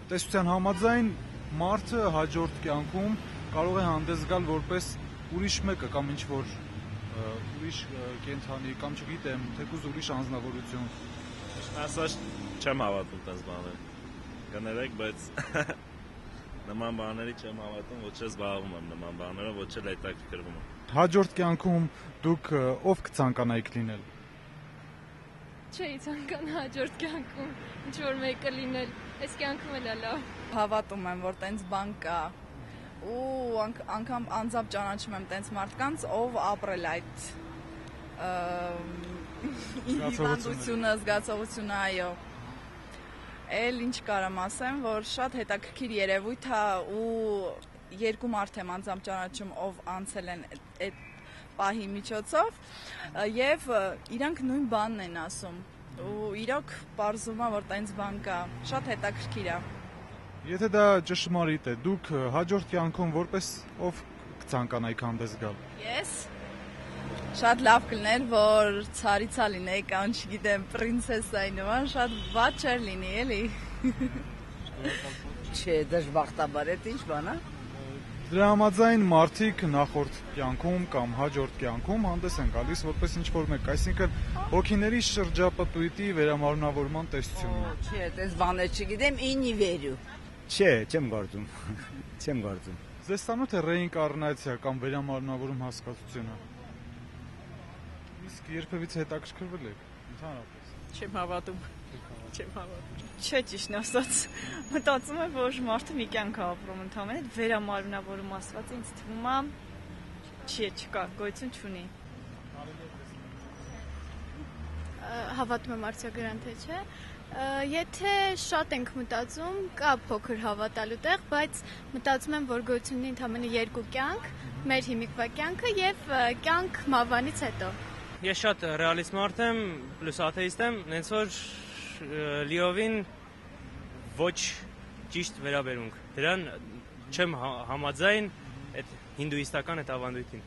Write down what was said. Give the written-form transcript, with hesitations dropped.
տեսության համաձայն մարդը հաջորդ կյանքում կարող է հանդես գալ որպես ուրիշ մեկը կամ ինչ-որ ուրիշ կենդանի կամ չգիտեմ, թեկուզ ուրիշ անձնավորություն։ Ասած չեմ հավատում տես բաներ։ Կներեք, բայց նման բաների չեմ հավատում, ոչ էլ զբաղվում եմ նման բաներով, ոչ էլ հետաքրքրվում եմ։ Հաջորդ կյանքում դուք ով կցանկանայիք լինել։ Չէի ցանկանա հաջորդ կյանքում ինչ-որ մեկը լինել, այս կյանքում էլ է լավ։ Հավատում եմ, որ տենց բան կա ու անգամ անձամբ ճանաչում եմ տենց մարդկանց, ով ապրել այդ հիվանդությունը, զգացողությունը, այո։ Էլ ինչ կարամ ասեմ, որ շատ հետաքրքիր երևույթ է ու երկու մարդ եմ անձամբ ճանաչում, ով անցել են այդ պահի միջոցով եւ իրանք նույն բանն են ասում ու իրոք պարզվում է, որ տենց բան կա, շատ հետաքրքիր է։ Եթե դա ճշմարիտ է, դուք հաջորդ կյանքում որպես ով կցանկանայիք հանդես գալ։ Ես շատ լավ կլիներ, որ ցարիցա լինեի կամ չգիտեմ, պրինցեսայի նման, շատ վատ չէր լինի, էլի։ Չէ, դժբախտաբար է, ինչ բան է։ Դրա համաձայն մարդիկ նախորդ կյանքում կամ հաջորդ կյանքում հանդես են գալիս որպես ինչ-որ մեկ, այսինքն հոգիների շրջապտույտի վերամարմնավորման տեսությունը։ Չէ, այդպես բաներ չգիտեմ, ինի վերու։ Չէ, չեմ գործում։ Չեմ գործում։ Ձեզ տանոթ է ռեինկարնացիա կամ վերամարմնավորում հասկացությունը։ Իսկ երբևիցե հետաքրքրվել եք ընդհանրապես։ Չեմ հավատում։ Չեմ հավատում։ Չէ, ճիշտ ասած, մտածում եմ, որ մարդը մի կյանք է ապրում ընդհանրապես, վերամարմնավորում ասված ինձ թվում է չկա, գոյություն չունի։ Հավատում եմ արդյոք թե չէ։ Եթե շատ ենք մտածում, կա փոքր հավատալու տեղ, բայց մտածում եմ, որ գոյություն ունի ընդամենը երկու կյանք, մեր հիմիկվա կյանքը եւ կյանք մահվանից հետո։ Ես շատ ռեալիստ մարդ եմ, պլյուս աթեիստ եմ, նենց որ լիովին ոչ ճիշտ վերաբերունք։ Դրան չեմ համաձայն այդ հինդուիստական այդ ավանդույթին։